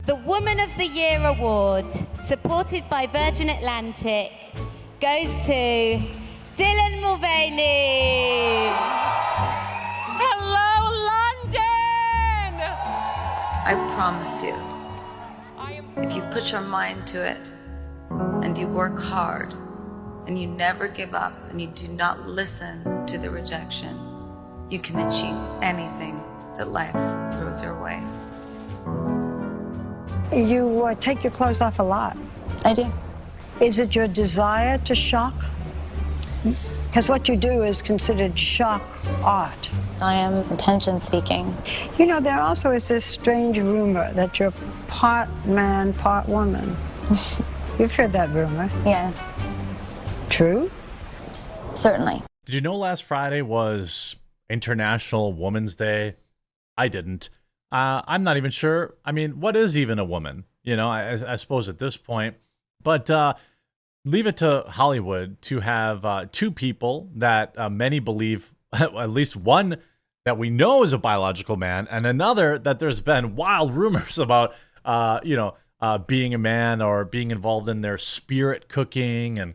The Woman of the Year award, supported by Virgin Atlantic, goes to Dylan Mulvaney. Hello, London! I promise you, if you put your mind to it and you work hard and you never give up and you do not listen to the rejection, you can achieve anything that life throws your way. You take your clothes off a lot. I do. Is it your desire to shock? Because what you do is considered shock art. I am attention seeking. You know, there also is this strange rumor that you're part man, part woman. You've heard that rumor. Yeah, True? certainly. Did you know last Friday was International Women's Day? I didn't. I'm not even sure. I mean, what is even a woman? You know, I suppose at this point. But leave it to Hollywood to have two people that many believe, at least one that we know is a biological man, and another that there's been wild rumors about, being a man or being involved in their spirit cooking and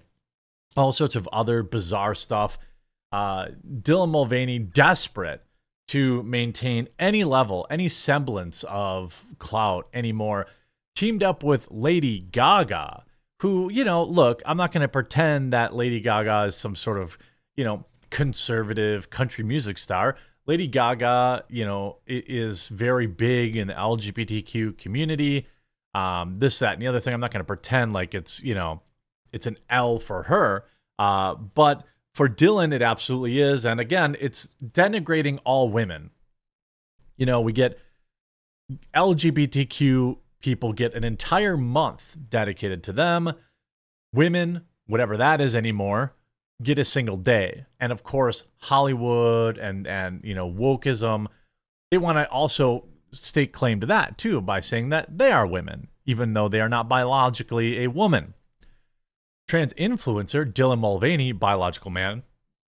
all sorts of other bizarre stuff. Dylan Mulvaney, desperate to maintain any level, any semblance of clout anymore, teamed up with Lady Gaga, who, look, I'm not going to pretend that Lady Gaga is some sort of, conservative country music star. Lady Gaga, is very big in the LGBTQ community. This, that, and the other thing. I'm not going to pretend like it's an L for her. But for Dylan, it absolutely is. And again, it's denigrating all women. We get LGBTQ people get an entire month dedicated to them. Women, whatever that is anymore, get a single day. And of course, Hollywood and wokeism, they want to also stake claim to that too by saying that they are women, even though they are not biologically a woman. Trans influencer Dylan Mulvaney, biological man,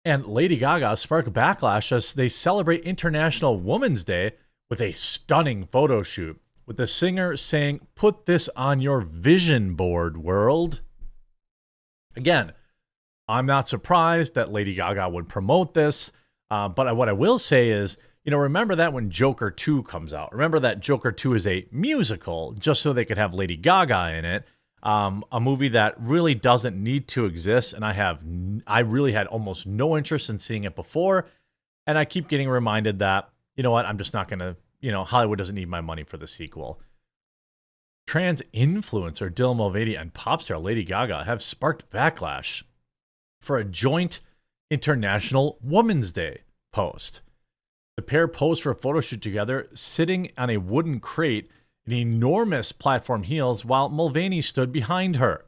and Lady Gaga spark backlash as they celebrate International Women's Day with a stunning photo shoot, with the singer saying, "Put this on your vision board, world." Again, I'm not surprised that Lady Gaga would promote this, but what I will say is, remember that when Joker 2 comes out. Remember that Joker 2 is a musical, just so they could have Lady Gaga in it. A movie that really doesn't need to exist, and I really had almost no interest in seeing it before, and I keep getting reminded that, I'm just not going to, Hollywood doesn't need my money for the sequel. Trans influencer Dylan Mulvaney and pop star Lady Gaga have sparked backlash for a joint International Women's Day post. The pair posed for a photo shoot together, sitting on a wooden crate in enormous platform heels while Mulvaney stood behind her.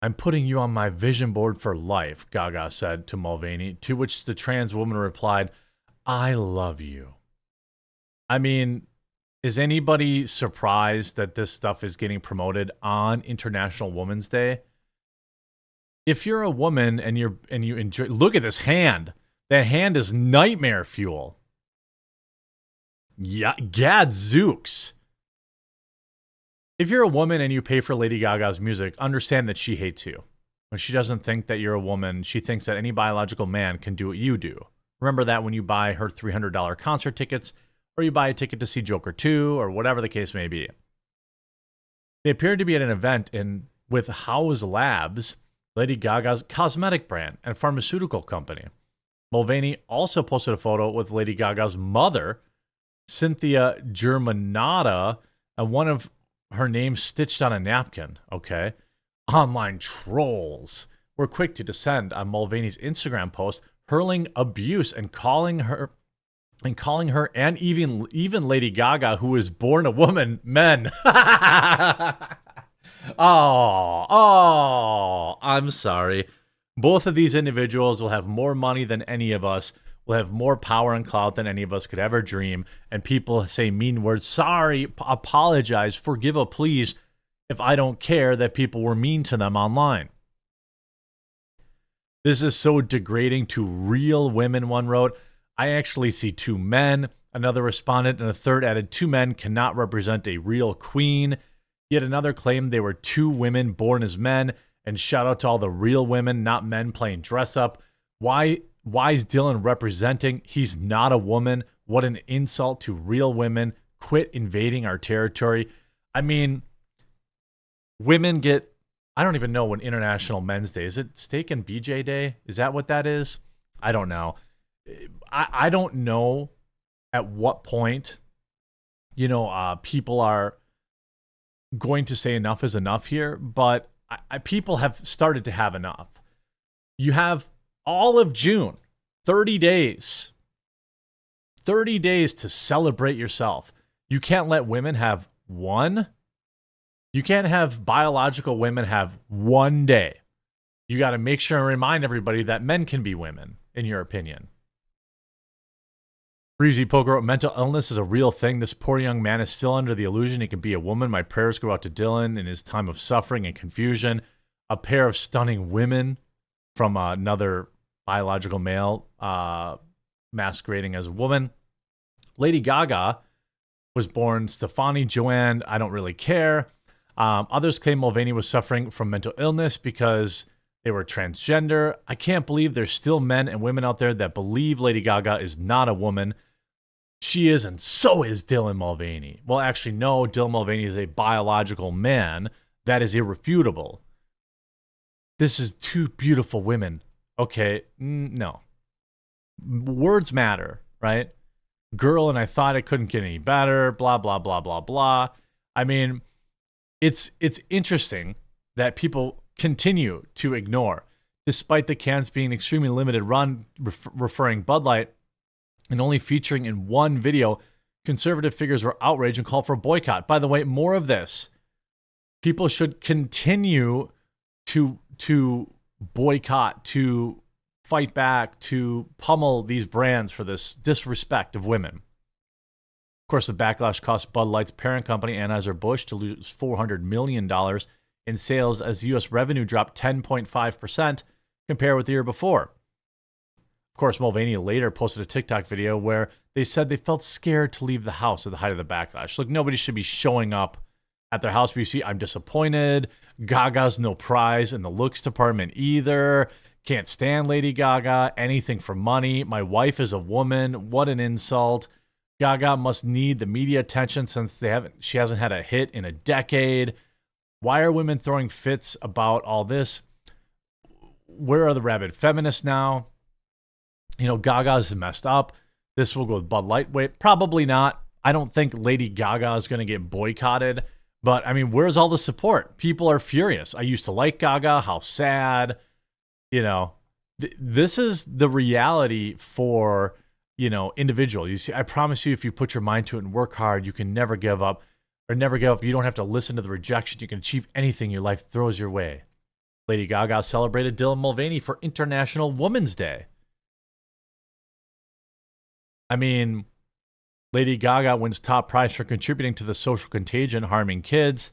"I'm putting you on my vision board for life," Gaga said to Mulvaney, to which the trans woman replied, "I love you." I mean, is anybody surprised that this stuff is getting promoted on International Women's Day? If you're a woman and you enjoy, look at this hand. That hand is nightmare fuel. Yeah, gadzooks. If you're a woman and you pay for Lady Gaga's music, understand that she hates you. When she doesn't think that you're a woman, she thinks that any biological man can do what you do. Remember that when you buy her $300 concert tickets, or you buy a ticket to see Joker 2, or whatever the case may be. They appeared to be at an event with House Labs, Lady Gaga's cosmetic brand and pharmaceutical company. Mulvaney also posted a photo with Lady Gaga's mother, Cynthia Germanata, and one of her names stitched on a napkin. Okay. Online trolls were quick to descend on Mulvaney's Instagram post, hurling abuse and calling her and even Lady Gaga, who was born a woman, men. Oh, I'm sorry. Both of these individuals will have more money than any of us, will have more power and clout than any of us could ever dream, and people say mean words. Sorry, apologize, forgive a please, if I don't care that people were mean to them online. This is so degrading to real women, one wrote. I actually see two men. Another respondent and a third added, 2 men cannot represent a real queen. Yet another claimed they were 2 women born as men. And shout out to all the real women, not men playing dress up. Why is Dylan representing? He's not a woman. What an insult to real women. Quit invading our territory. I mean, women get, I don't even know when International Men's Day. Is it Steak and BJ Day? Is that what that is? I don't know. I don't know at what point, people are going to say enough is enough here, but people have started to have enough. You have all of June, 30 days to celebrate yourself. You can't let women have one. You can't have biological women have one day. You got to make sure and remind everybody that men can be women, in your opinion. Breezy Poker wrote, mental illness is a real thing. This poor young man is still under the illusion he can be a woman. My prayers go out to Dylan in his time of suffering and confusion. A pair of stunning women from another biological male masquerading as a woman. Lady Gaga was born Stefani Joanne. I don't really care. Others claim Mulvaney was suffering from mental illness because they were transgender. I can't believe there's still men and women out there that believe Lady Gaga is not a woman. She is, and so is Dylan Mulvaney. Well, actually, no, Dylan Mulvaney is a biological man. That is irrefutable. This is 2 beautiful women. Okay, no. Words matter, right? Girl, and I thought it couldn't get any better, blah, blah, blah, blah, blah. I mean, it's interesting that people continue to ignore, despite the cans being extremely limited run, referring Bud Light, and only featuring in one video. Conservative figures were outraged and called for a boycott. By the way, more of this. People should continue to boycott, to fight back, to pummel these brands for this disrespect of women. Of course, the backlash cost Bud Light's parent company, Anheuser-Busch, to lose $400 million in sales as U.S. revenue dropped 10.5% compared with the year before. Of course, Mulvaney later posted a TikTok video where they said they felt scared to leave the house at the height of the backlash. Look, nobody should be showing up at their house. But you see, I'm disappointed. Gaga's no prize in the looks department either. Can't stand Lady Gaga. Anything for money. My wife is a woman. What an insult. Gaga must need the media attention since she hasn't had a hit in a decade. Why are women throwing fits about all this? Where are the rabid feminists now? Gaga's messed up. This will go with Bud Light. Wait, probably not. I don't think Lady Gaga is going to get boycotted. But, I mean, where's all the support? People are furious. I used to like Gaga. How sad. This is the reality for, individual. You see, I promise you, if you put your mind to it and work hard, you can never give up. Or never give up. You don't have to listen to the rejection. You can achieve anything your life throws your way. Lady Gaga celebrated Dylan Mulvaney for International Women's Day. I mean, Lady Gaga wins top prize for contributing to the social contagion harming kids.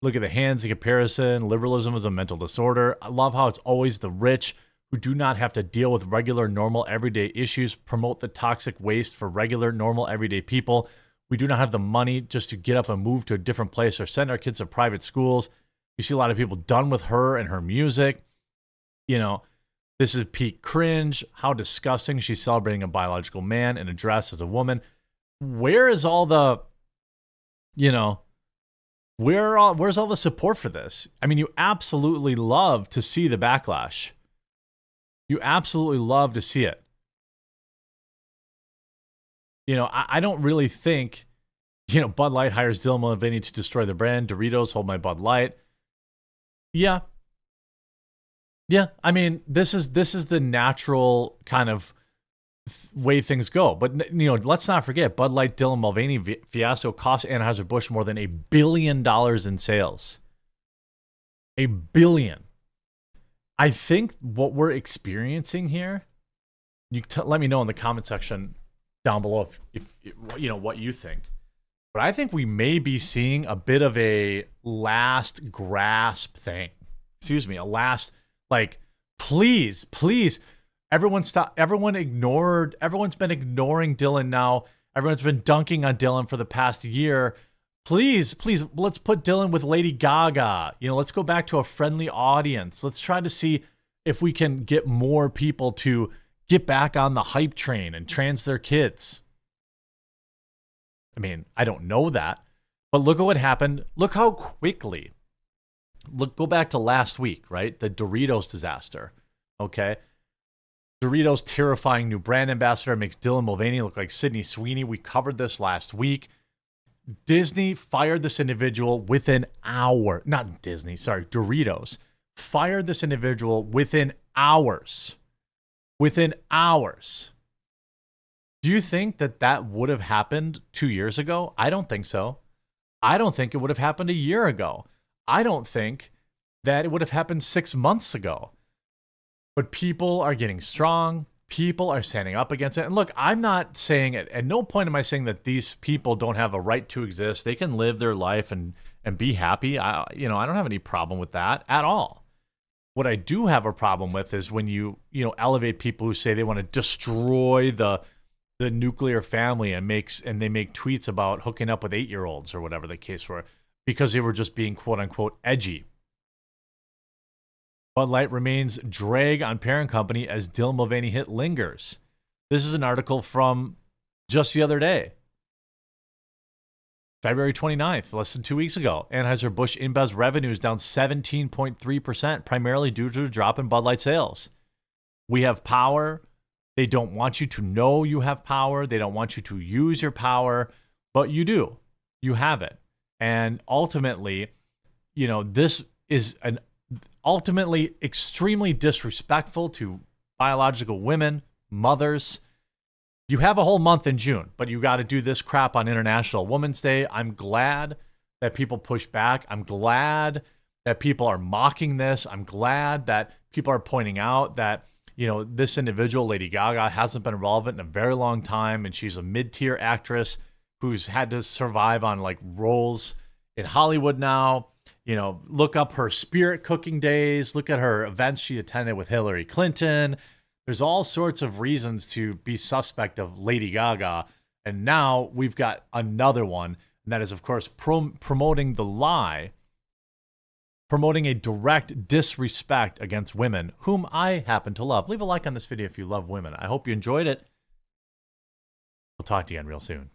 Look at the hands in comparison. Liberalism is a mental disorder. I love how it's always the rich who do not have to deal with regular, normal, everyday issues promote the toxic waste for regular, normal, everyday people. We do not have the money just to get up and move to a different place or send our kids to private schools. You see a lot of people done with her and her music. This is peak cringe. How disgusting. She's celebrating a biological man in a dress as a woman. Where is all the, where's all the support for this? I mean, you absolutely love to see the backlash. You absolutely love to see it. I don't really think, Bud Light hires Dylan Mulvaney to destroy the brand. Doritos, hold my Bud Light. Yeah. I mean, this is the natural kind of way things go. But, let's not forget, Bud Light Dylan Mulvaney fiasco cost Anheuser-Busch more than $1 billion in sales. $1 billion. I think what we're experiencing here, let me know in the comment section down below if what you think. But I think we may be seeing a bit of a last grasp thing. Excuse me, a last, please, everyone stop. Everyone's been ignoring Dylan now Everyone's been dunking on Dylan for the past year. Please, let's put Dylan with Lady Gaga. You know, let's go back to a friendly audience. Let's try to see if we can get more people to get back on the hype train and trans their kids. I mean, I don't know that, but look at what happened. Look how quickly. Go back to last week, right? The Doritos disaster. Okay. Doritos' terrifying new brand ambassador makes Dylan Mulvaney look like Sydney Sweeney. We covered this last week. Disney fired this individual within hours. Not Disney, sorry, Doritos fired this individual within hours. Within hours. Do you think that that would have happened 2 years ago? I don't think so. I don't think it would have happened a year ago. I don't think that it would have happened 6 months ago. But people are getting strong. People are standing up against it. And look, I'm not saying it. At no point am I saying that these people don't have a right to exist. They can live their life and be happy. I don't have any problem with that at all. What I do have a problem with is when you elevate people who say they want to destroy the nuclear family and they make tweets about hooking up with 8-year-olds or whatever the case were because they were just being quote unquote edgy. Bud Light remains drag on parent company as Dylan Mulvaney hit lingers. This is an article from just the other day. February 29th, less than 2 weeks ago. Anheuser-Busch InBev's revenue is down 17.3%, primarily due to a drop in Bud Light sales. We have power. They don't want you to know you have power. They don't want you to use your power, but you do. You have it. And ultimately, this is an ultimately extremely disrespectful to biological women, mothers. You have a whole month in June, but you got to do this crap on International Women's Day. I'm glad that people push back. I'm glad that people are mocking this. I'm glad that people are pointing out that, this individual, Lady Gaga, hasn't been relevant in a very long time, and she's a mid-tier actress who's had to survive on like roles in Hollywood now. Look up her spirit cooking days. Look at her events she attended with Hillary Clinton. There's all sorts of reasons to be suspect of Lady Gaga. And now we've got another one. And that is, of course, promoting the lie, promoting a direct disrespect against women, whom I happen to love. Leave a like on this video if you love women. I hope you enjoyed it. We'll talk to you again real soon.